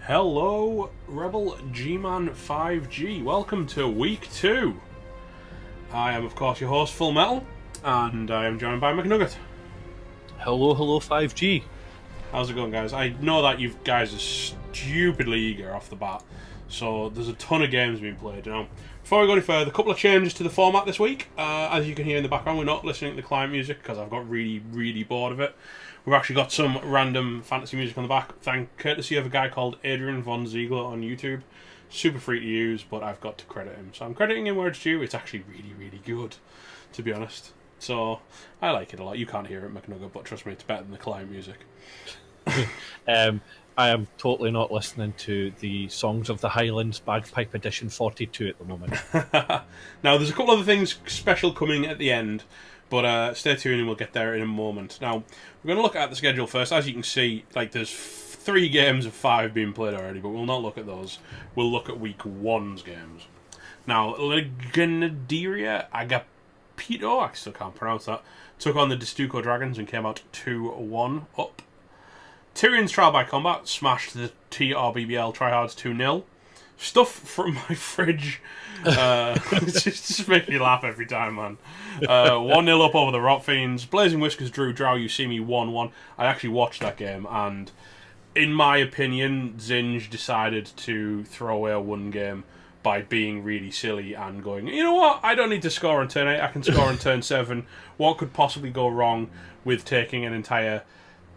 Hello, Rebel GMan 5G. Welcome to week 2. I am, of course, your host, Full Metal, and I am joined by McNugget. Hello, 5G. How's it going, guys? I know that you guys are stupidly eager off the bat, so there's a ton of games being played. Before we go any further, a couple of changes to the format this week. As you can hear in the background, we're not listening to the client music because I've got really bored of it. We've actually got some random fantasy music on the back, courtesy of a guy called Adrian Von Ziegler on YouTube. Super free to use, but I've got to credit him. So I'm crediting him where it's due. It's actually really good, to be honest. So I like it a lot. You can't hear it, McNugget, but trust me, it's better than the client music. I am totally not listening to the Songs of the Highlands Bagpipe Edition 42 at the moment. Now, there's a couple other things special coming at the end, but stay tuned and we'll get there in a moment. Now, we're going to look at the schedule first. As you can see, there's 3 games of 5 being played already, but we'll not look at those. We'll look at week 1's games. Now, Legendaria Agapito, I still can't pronounce that, took on the Destuco Dragons and came out 2-1 up. Tyrion's Trial by Combat smashed the TRBBL Tryhards 2-0. Stuff from my fridge. It just makes me laugh every time, man. 1-0 up over the Rot Fiends. Blazing Whiskers drew Drow You See Me 1-1. I actually watched that game, and in my opinion, Zinj decided to throw away a 1 game by being really silly and going, you know what, I don't need to score on turn 8, I can score on turn 7. What could possibly go wrong with taking an entire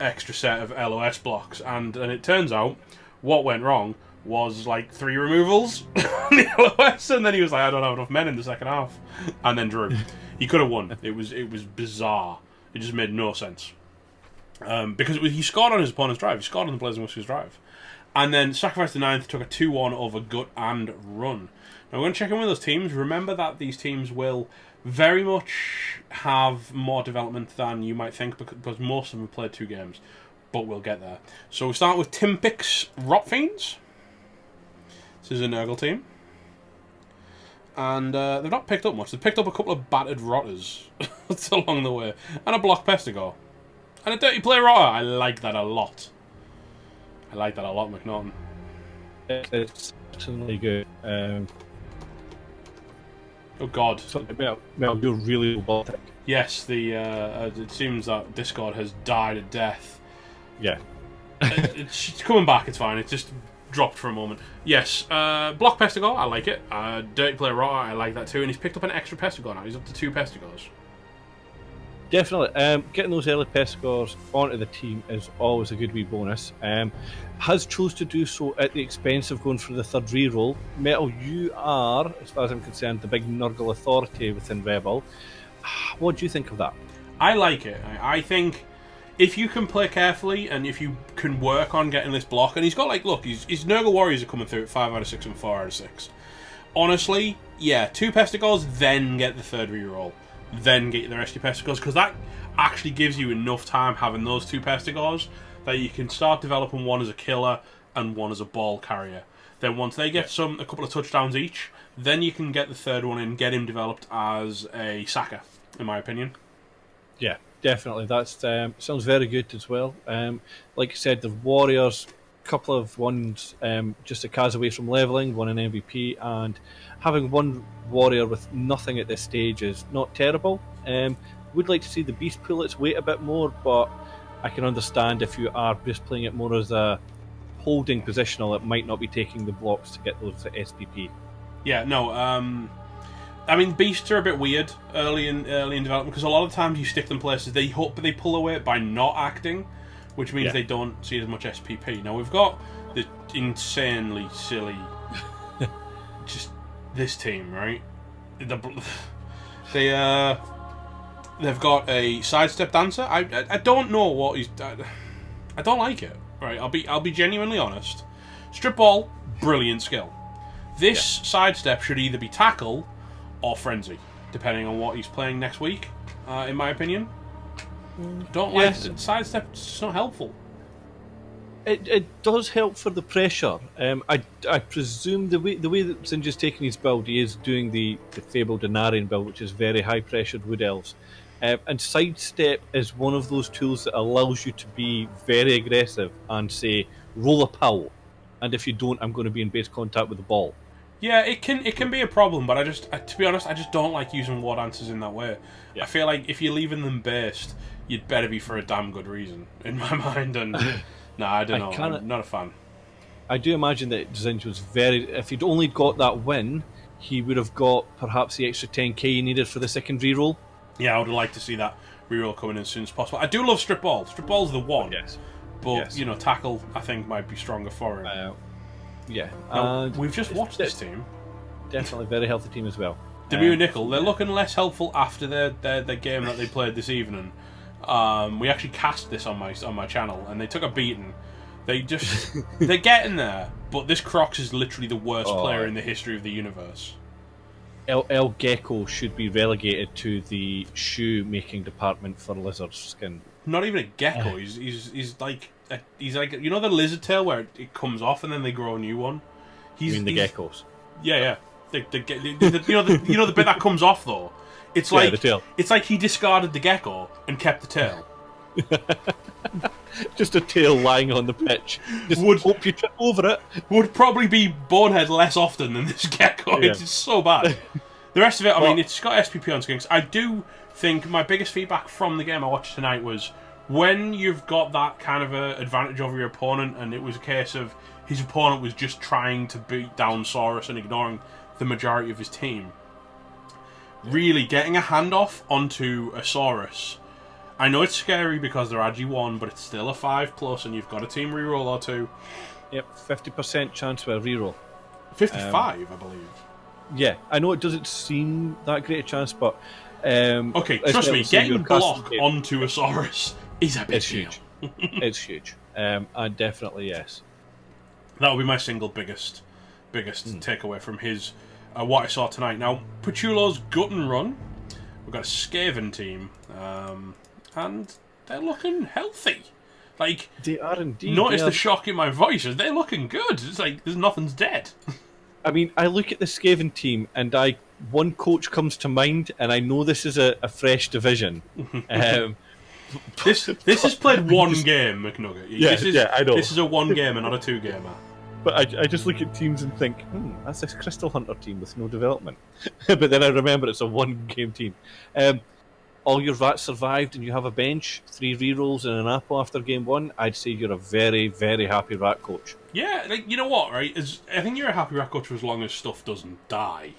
extra set of LOS blocks? And it turns out what went wrong was 3 removals on the LOS, and then he was like, I don't have enough men in the second half, and then drew. He could have won. It was bizarre. It just made no sense. Because he scored on his opponent's drive. He scored on the Blazing Whiskers drive. And then Sacrifice the Ninth took a 2-1 over Gut and Run. Now we're going to check in with those teams. Remember that these teams will very much have more development than you might think, because most of them have played 2 games. But we'll get there. So we start with Timpic's Rot Fiends. This is a Nurgle team. And they've not picked up much. They've picked up a couple of battered Rotters along the way. And a Block Pestigo. And a Dirty Play Rotter. I like that a lot. I like that a lot, McNaughton. It's certainly good. Oh, God. You're really robotic. Yes, it seems that Discord has died a death. Yeah. It's coming back, it's fine. It just dropped for a moment. Yes, Block Pestigo, I like it. Dirty Play Rotter, I like that too. And he's picked up an extra Pestigo now. He's up to 2 Pestigos. Definitely. Getting those early Pestigors onto the team is always a good wee bonus. Has chose to do so at the expense of going for the 3rd reroll. Metal, you are, as far as I'm concerned, the big Nurgle authority within Rebel. What do you think of that? I like it. I think if you can play carefully and if you can work on getting this block, and he's got look, his Nurgle Warriors are coming through at 5 out of 6 and 4 out of 6. Honestly, yeah, 2 Pestigors, then get the 3rd reroll. Then get the rest of your Pestigors, because that actually gives you enough time having those 2 Pestigors that you can start developing one as a killer and one as a ball carrier. Then once they get a couple of touchdowns each, then you can get the 3rd one in, get him developed as a sacker, in my opinion. Yeah, definitely. That sounds very good as well. Like I said, the Warriors, couple of ones just a cast away from leveling, one an MVP, and having 1 warrior with nothing at this stage is not terrible. Would like to see the beast pull its weight a bit more, but I can understand if you are just playing it more as a holding positional, it might not be taking the blocks to get those SPP. Yeah, no, I mean, beasts are a bit weird early in development, because a lot of times you stick them places they pull away by not acting, which means they don't see as much SPP. Now we've got the insanely silly, just this team, right? They've got a sidestep dancer. I don't know what he's. I don't like it. Right, I'll be genuinely honest. Strip ball, brilliant skill. This sidestep should either be tackle or frenzy, depending on what he's playing next week. In my opinion. Don't like the sidestep. It's not helpful. It does help for the pressure. I presume the way that Zinj is taking his build, he is doing the fabled Denarian build, which is very high pressured Wood Elves. And sidestep is one of those tools that allows you to be very aggressive and say roll a pow, and if you don't, I'm going to be in base contact with the ball. Yeah, it can be a problem, but to be honest, I just don't like using war dancers in that way. Yeah. I feel like if you're leaving them based, you'd better be for a damn good reason, in my mind. And I don't know. I'm not a fan. I do imagine that Zinj was if he'd only got that win, he would have got perhaps the extra 10k he needed for the second reroll. Yeah, I would like to see that reroll coming in as soon as possible. I do love strip ball. Strip ball's the one. Yes. But tackle I think might be stronger for him. Yeah. Now, we've just watched this team. Definitely a very healthy team as well. Debut Nickel, they're looking less helpful after their game that they played this evening. We actually cast this on my channel, and they took a beating. They're getting there, but this Crocs is literally the worst player in the history of the universe. El Gecko should be relegated to the shoe making department for lizard skin. Not even a gecko. He's like the lizard tail where it comes off and then they grow a new one. You mean the geckos? Yeah. The bit that comes off though. It's like the tail. It's like he discarded the gecko and kept the tail. Just a tail lying on the pitch. Hope you trip over it. Would probably be Bonehead less often than this gecko. Yeah. It's so bad. The rest of it, I mean, it's got SPP on skinks. I do think my biggest feedback from the game I watched tonight was when you've got that kind of a advantage over your opponent, and it was a case of his opponent was just trying to beat down Saurus and ignoring the majority of his team. Really getting a handoff onto a Saurus. I know it's scary because they're AG1, but it's still a 5+, and you've got a team reroll or two. Yep, 50% chance for a reroll. 55, I believe. Yeah, I know it doesn't seem that great a chance, but... okay, trust me, getting block onto a Saurus is a big deal. Huge. It's huge. And definitely, yes. That will be my single biggest takeaway from his what I saw tonight. Now, Pachulo's gut and run. We've got a Skaven team, and they're looking healthy. Like, they are indeed. Notice the shock in my voice. They're looking good. It's like nothing's dead. I mean, I look at the Skaven team, and one coach comes to mind, and I know this is a fresh division. This has played one game, McNugget. I know. This is a one gamer, not a two gamer. But I just look at teams and think, that's a Crystal Hunter team with no development. But then I remember it's a one-game team. All your rats survived and you have a bench, 3 rerolls and an apple after game 1, I'd say you're a very, very happy rat coach. Yeah, like, you know what, right? I think you're a happy rat coach for as long as stuff doesn't die.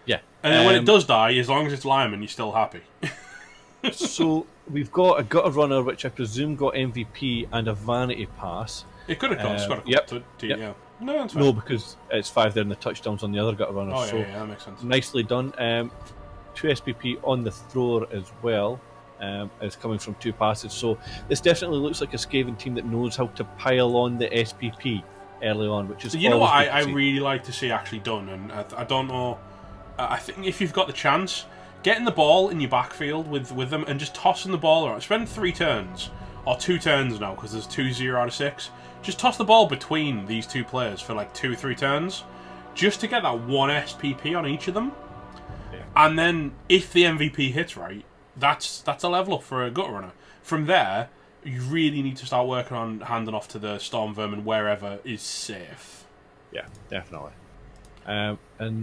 Yeah. And then when it does die, as long as it's Lyman, you're still happy. So we've got a gutter runner, which I presume got MVP and a vanity pass. It could have got to yeah. No, that's fine. No, because it's 5 there and the touchdowns on the other gutter runner. Oh, so yeah, that makes sense. Nicely done. 2 SPP on the thrower as well. Is coming from 2 passes. So this definitely looks like a Skaven team that knows how to pile on the SPP early on, which is. You know what I really like to see actually done, and I don't know. I think if you've got the chance, getting the ball in your backfield with them and just tossing the ball around. Spend 3 turns or 2 turns now because there's 2-0 out of 6. Just toss the ball between these 2 players for like 2-3 turns, just to get that 1 SPP on each of them. Yeah. And then if the MVP hits right, that's a level up for a gut runner. From there, you really need to start working on handing off to the Storm Vermin wherever is safe. Yeah, definitely. And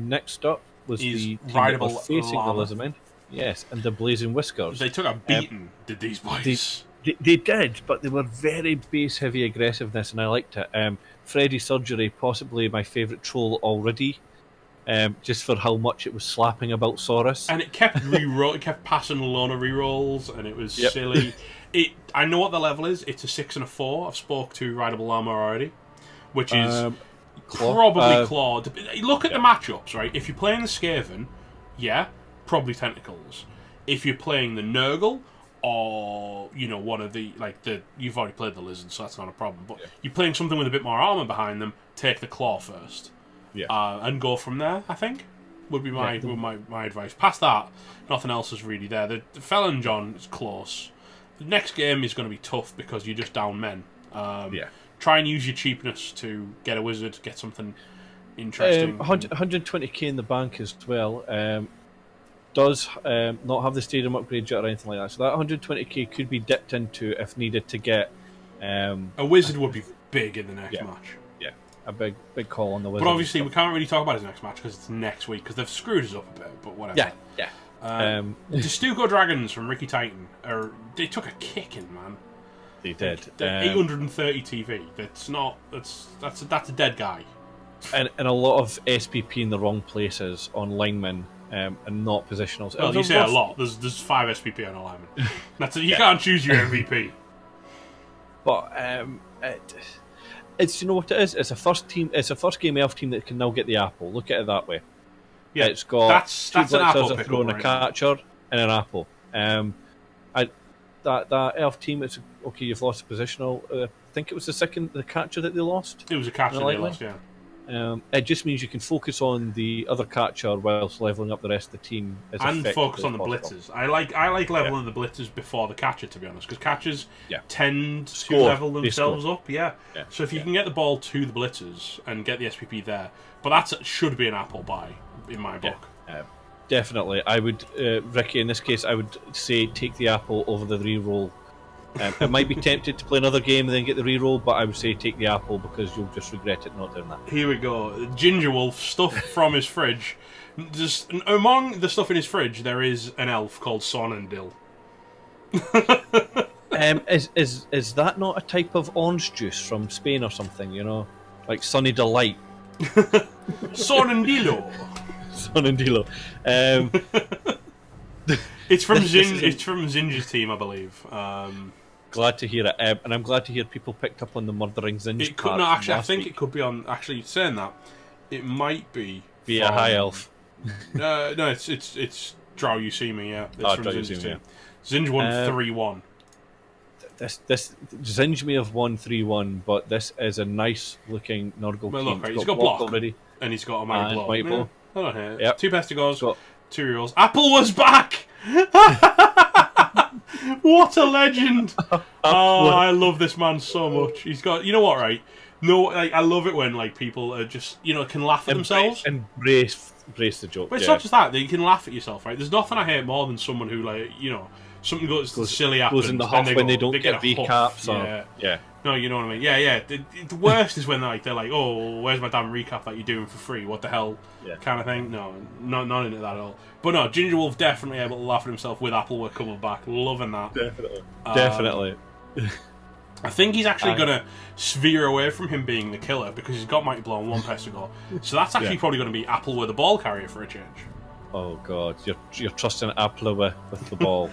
next up was the team rideable facing llama. the Lizardmen. Yes, and the Blazing Whiskers. They took a beating, did these boys? They did, but they were very base-heavy aggressiveness, and I liked it. Freddy Surgery, possibly my favourite troll already, just for how much it was slapping about Saurus. And it kept it kept passing Lona rerolls, and it was silly. I know what the level is. It's a 6 and a 4. I've spoke to Rideable Llama already, which is probably Claw. Look at the matchups, right? If you're playing the Skaven, probably Tentacles. If you're playing the Nurgle, or one of you've already played the Lizard, so that's not a problem. But you're playing something with a bit more armor behind them, take the Claw first, and go from there. I think would be my advice. Past that, nothing else is really there. The Felon John is close. The next game is going to be tough because you're just down men. Try and use your cheapness to get a wizard, get something interesting. 120k in the bank as well. Does not have the stadium upgrade yet or anything like that. So that 120k could be dipped into if needed to get... a wizard would be big in the next match. Yeah. a big call on the Wizards. But obviously, we can't really talk about his next match because it's next week because they've screwed us up a bit. But whatever. Yeah. The Stuco Dragons from Ricky Titan they took a kicking, man. They did. 830 TV. That's a dead guy. And a lot of SPP in the wrong places on linemen and not positionals. Well, you say a lot. There's 5 SPP on a lineman. You can't choose your MVP. But it's you know what it is. It's a first team. It's a first game elf team that can now get the apple. Look at it that way. Yeah, it's got that's an apple a throw and a catcher and an apple. That elf team. It's okay. You've lost a positional. I think it was the catcher that they lost. It was a catcher they lost. Yeah. It just means you can focus on the other catcher whilst leveling up the rest of the team. And focus on the blitzers. I like leveling the blitzers before the catcher, to be honest, because catchers tend to level themselves up. Yeah. So if you can get the ball to the blitzers and get the SPP there, but that should be an apple buy in my book. Definitely, I would, Ricky. In this case, I would say take the apple over the reroll. It might be tempted to play another game and then get the reroll, but I would say take the apple because you'll just regret it not doing that. Here we go. Ginger Wolf, stuff from his fridge. Just, among the stuff in his fridge, there is an elf called Sonendil. Is that not a type of orange juice from Spain or something, you know? Like Sunny Delight? Sonendilo. Sonendilo. It's from Zinj's team, I believe. Glad to hear it, and I'm glad to hear people picked up on the murdering Zinj. It could not actually. I think it could be on. Actually, saying that, it might be a high elf. No, it's Drow. You see me? Yeah, it's from Drow Zinj's team. Zinj won 3-1. This Zinj may have won 3-1, but this is a nice looking Nurgle well, team. Look, right, he's got block already, and he's got a mighty blow. Mighty blow. Hold on here. Yep. 2 Pestigors, 2 rerolls. Apple was back. What a legend! Oh, I love this man so much. He's got, you know what, right? No, like, I love it when like people are just, can laugh at themselves. Embrace the joke. But it's not just that you can laugh at yourself, right? There's nothing I hate more than someone who, like, something goes silly happens, goes in the huff when they don't get recaps. Yeah. No, you know what I mean. Yeah. The worst is when they're like, oh, where's my damn recap that you're doing for free? What the hell, kind of thing. No, not into that at all. But no, Ginger Wolf definitely able to laugh at himself with Applewood coming back. Loving that. Definitely. I think he's actually going to veer away from him being the killer because he's got Mighty Blow and 1 Pesticle. So that's actually probably going to be Applewood the ball carrier for a change. Oh God, you're trusting Applewood with the ball.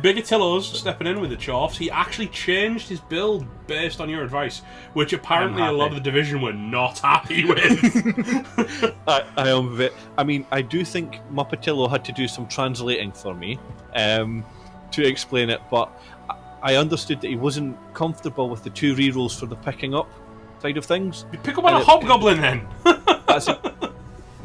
Bigotillo's stepping in with the Chorfs. He actually changed his build based on your advice, which apparently a lot of the division were not happy with. I am a bit. I mean, I do think Muppetillo had to do some translating for me to explain it, but I understood that he wasn't comfortable with the 2 rerolls for the picking up side of things. You pick up on a Hobgoblin then. That's it.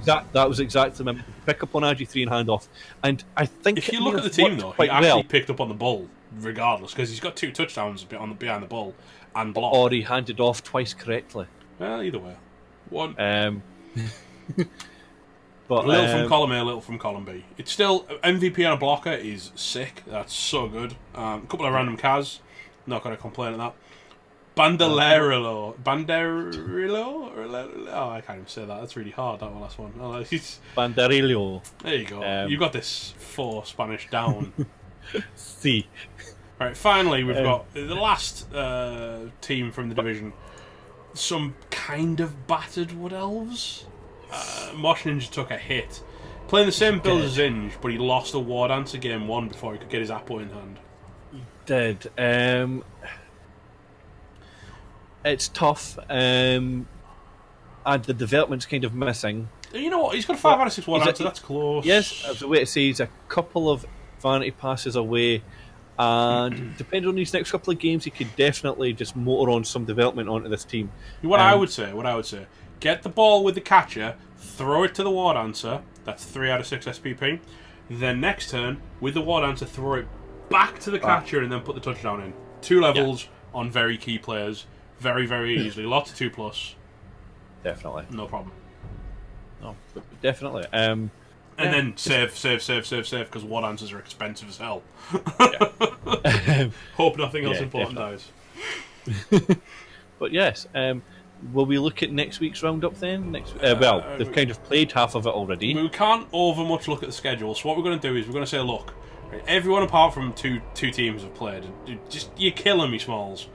That was exactly my pick up on RG3 and hand off. And I think if you look at the team though, he actually picked up on the ball regardless because he's got 2 touchdowns behind the ball and block. Or he handed off twice correctly. Well, either way, one. But a little from column A, a little from column B. It's still MVP on a blocker is sick. That's so good. A couple of random Kaz. Not going to complain at that. Banderillo. Oh, I can't even say that. That's really hard, that one last one. Oh, Banderillo. There you go. You got this 4 Spanish down. See. Right, finally, we've got the last team from the division. Some kind of battered Wood Elves. Mosh Ninja took a hit. Playing the same build as Zinj, but he lost a War Dancer game 1 before he could get his Apple in hand. He did. It's tough, and the development's kind of missing. You know what? He's got a 5 out of 6 War Dancer. That's close. Yes, I was way to say he's a couple of vanity passes away, and depending on these next couple of games, he could definitely just motor on some development onto this team. What I would say, get the ball with the catcher, throw it to the War Dancer. That's 3 out of 6 SPP. Then next turn, with the War Dancer, throw it back to the catcher and then put the touchdown in. 2 levels on very key players. Very, very easily. Lots of 2+. Definitely. No problem. No, definitely. And then save, because War Dancers are expensive as hell. Yeah. Hope nothing else important dies. But yes, will we look at next week's roundup then? Well, they've kind of played half of it already. We can't over much look at the schedule, so what we're going to do is we're going to say, look, right, everyone apart from two teams have played. Just, you're killing me, Smalls.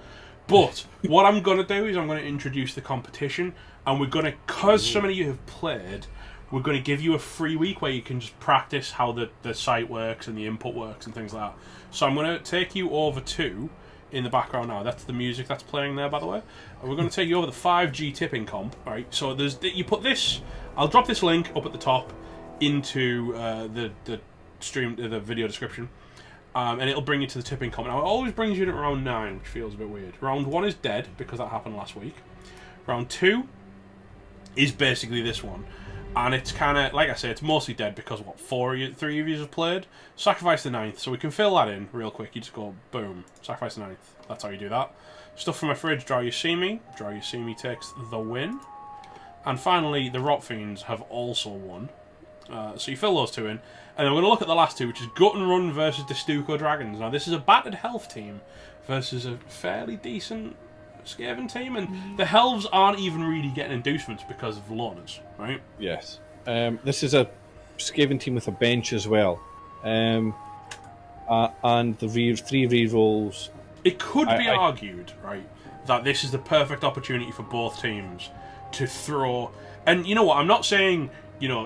But what I'm going to do is I'm going to introduce the competition, and we're going to, because so many of you have played, we're going to give you a free week where you can just practice how the site works and the input works and things like that. So I'm going to take you over to, in the background now, that's the music that's playing there, by the way. And we're going to take you over the 5G tipping comp, right? So you put this, I'll drop this link up at the top into the stream, the video description, and it'll bring you to the tipping comp. Now, it always brings you in at round 9, which feels a bit weird. Round 1 is dead, because that happened last week. Round 2 is basically this one. And it's kind of, like I say, it's mostly dead because, what, 3 of you have played? Sacrifice the 9th. So we can fill that in real quick. You just go, boom, sacrifice the 9th. That's how you do that. Stuff from my fridge, Draw You See Me. Draw You See Me takes the win. And finally, the Rot Fiends have also won. So you fill those 2 in. And then we're going to look at the last 2, which is Gut and Run versus the Stuco Dragons. Now, this is a battered health team versus a fairly decent Skaven team, and the Helves aren't even really getting inducements because of Lonas, right? Yes. This is a Skaven team with a bench as well. And the 3 re-rolls. It could be argued, right, that this is the perfect opportunity for both teams to throw. And you know what? I'm not saying,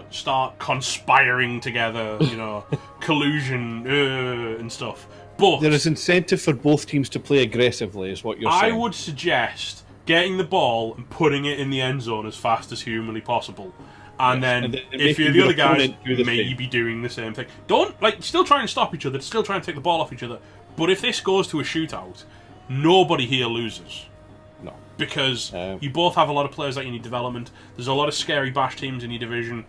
start conspiring together, collusion and stuff. But there is incentive for both teams to play aggressively, is what you're saying. I would suggest getting the ball and putting it in the end zone as fast as humanly possible. And then if you're the other guys, maybe doing the same thing. Don't, still try and stop each other, still try and take the ball off each other. But if this goes to a shootout, nobody here loses. No. Because you both have a lot of players that you need development. There's a lot of scary bash teams in your division.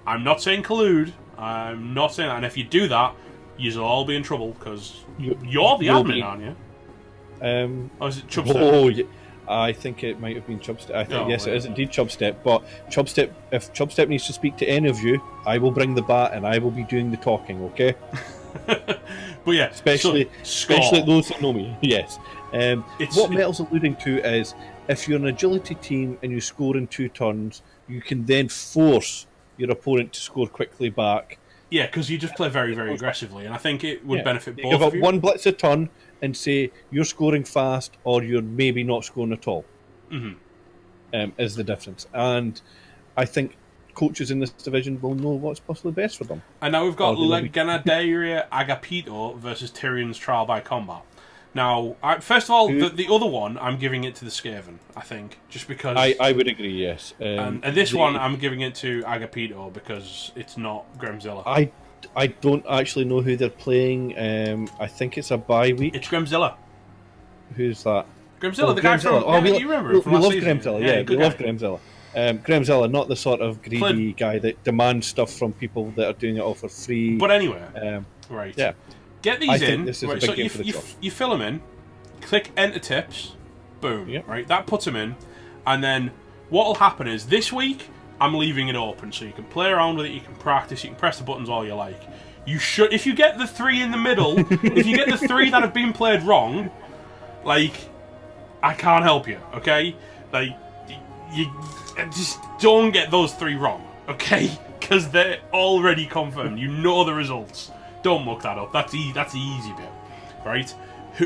I'm not saying collude. I'm not saying that. And if you do that, you'll all be in trouble, because you're the admin, aren't you? Or is it Chubstep? Oh, yeah. I think it might have been Chubstep. I think, yes, it is indeed Chubstep. But Chubstep, if Chubstep needs to speak to any of you, I will bring the bat and I will be doing the talking, okay? But yeah, especially those that know me, yes. What Metal's alluding to is, if you're an agility team and you score in 2 turns, you can then force your opponent to score quickly back. Yeah, because you just play very, very aggressively, and I think it would benefit both give of up you. 1 blitz a turn and say you're scoring fast or you're maybe not scoring at all. Is the difference. And I think coaches in this division will know what's possibly best for them. And now we've got Ganaderia Agapito versus Tyrion's Trial by Combat. Now, first of all, the other one, I'm giving it to the Skaven, I think, just because... I would agree, yes. And this one, I'm giving it to Agapito because it's not Gremzilla. I don't actually know who they're playing. I think it's a bye week. It's Gremzilla. Who's that? Gremzilla, the guy from... you remember him from last season? Gremzilla, we love Gremzilla. Gremzilla, not the sort of greedy guy that demands stuff from people that are doing it all for free. But anyway, right. Yeah. Get these in. This is a big game for the you fill them in, click enter tips, boom. Yep. Right, that puts them in, and then what will happen is this week I'm leaving it open so you can play around with it, you can practice, you can press the buttons all you like. You should, if you get the 3 in the middle, if you get the 3 that have been played wrong, I can't help you, okay? You just don't get those 3 wrong, okay? Because they're already confirmed. You know the results. Don't muck that up. That's the easy bit, right?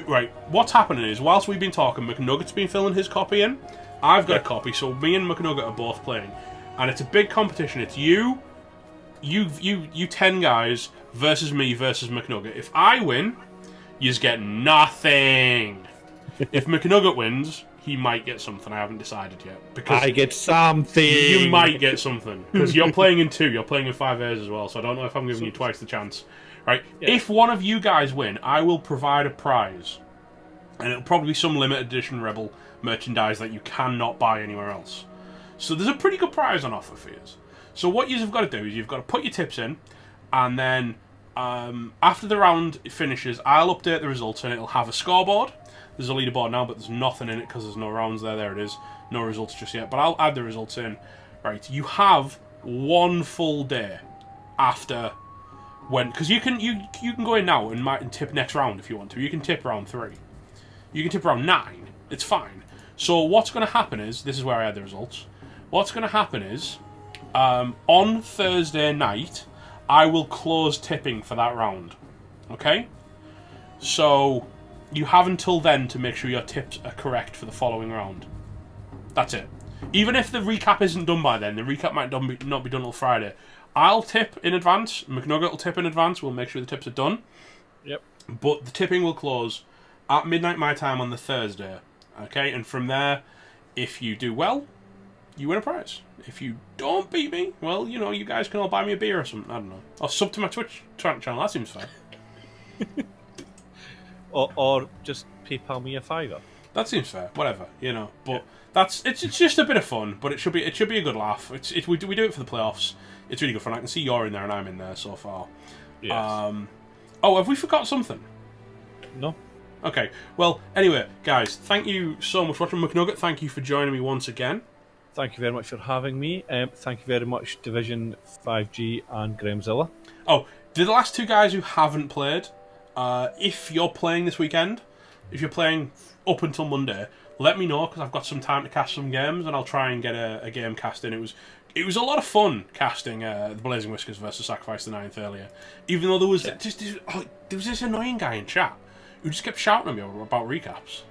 Right. What's happening is, whilst we've been talking, McNugget's been filling his copy in. I've got a copy, so me and McNugget are both playing, and it's a big competition. It's you 10 guys versus me versus McNugget. If I win, you get nothing. If McNugget wins, he might get something. I haven't decided yet. Because I get something. You might get something because you're playing in 2. You're playing in 5 airs as well. So I don't know if I'm giving you twice the chance. Right? Yeah. If one of you guys win, I will provide a prize, and it'll probably be some limited edition Rebel merchandise that you cannot buy anywhere else. So there's a pretty good prize on offer for you. So what you've got to do is you've got to put your tips in, and then after the round finishes, I'll update the results, and it'll have a scoreboard. There's a leaderboard now, but there's nothing in it because there's no rounds there. There it is. No results just yet, but I'll add the results in. Right, you have 1 full day after because you can go in now and tip next round if you want to. You can tip round 3. You can tip round 9. It's fine. So what's going to happen is, this is where I had the results. What's going to happen is, on Thursday night, I will close tipping for that round. Okay? So you have until then to make sure your tips are correct for the following round. That's it. Even if the recap isn't done by then, the recap might not be done till Friday. I'll tip in advance. McNugget will tip in advance. We'll make sure the tips are done. Yep. But the tipping will close at midnight my time on the Thursday. Okay? And from there, if you do well, you win a prize. If you don't beat me, well, you know, you guys can all buy me a beer or something. I don't know. Or sub to my Twitch channel. That seems fair. or just PayPal me a $5. That seems fair. Whatever, you know. But it's just a bit of fun. But it should be a good laugh. We do it for the playoffs. It's really good fun. I can see you're in there and I'm in there so far. Yes. Oh, have we forgot something? No. Okay. Well, anyway, guys, thank you so much for watching. McNugget, thank you for joining me once again. Thank you very much for having me. Thank you very much, Division 5G and Grimzilla. Oh, the last two guys who haven't played, if you're playing this weekend, if you're playing up until Monday, let me know, because I've got some time to cast some games, and I'll try and get a game cast in. It was a lot of fun casting the Blazing Whiskers versus Sacrifice the Ninth earlier, even though there was there was this annoying guy in chat who just kept shouting at me about recaps.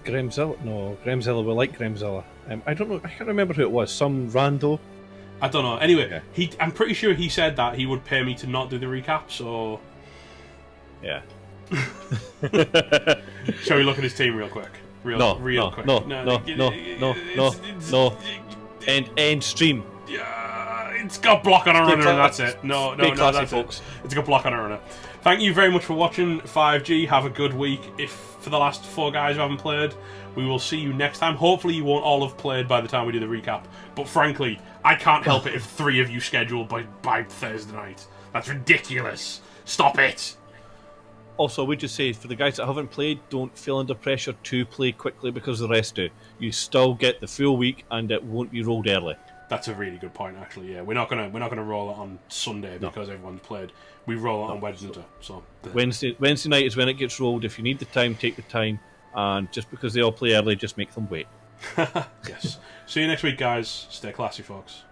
Grimzilla, we like Grimzilla. I don't know, I can't remember who it was, some rando. I don't know. Anyway, I'm pretty sure he said that he would pay me to not do the recap, so... Yeah. Shall we look at his team real quick? Real quick. No. End stream. Yeah, it's got block on a runner and that's it. No, that's it. It's got block on a runner. Thank you very much for watching 5G. Have a good week. If for the last four guys who haven't played, we will see you next time. Hopefully you won't all have played by the time we do the recap. But frankly, I can't help it if three of you scheduled by Thursday night. That's ridiculous. Stop it. Also, we just say, for the guys that haven't played, don't feel under pressure to play quickly because the rest do. You still get the full week and it won't be rolled early. That's a really good point, actually. Yeah, we're not gonna roll it on Sunday because everyone's played. We roll it on Wednesday. So Wednesday night is when it gets rolled. If you need the time, take the time. And just because they all play early, just make them wait. Yes. See you next week, guys. Stay classy, folks.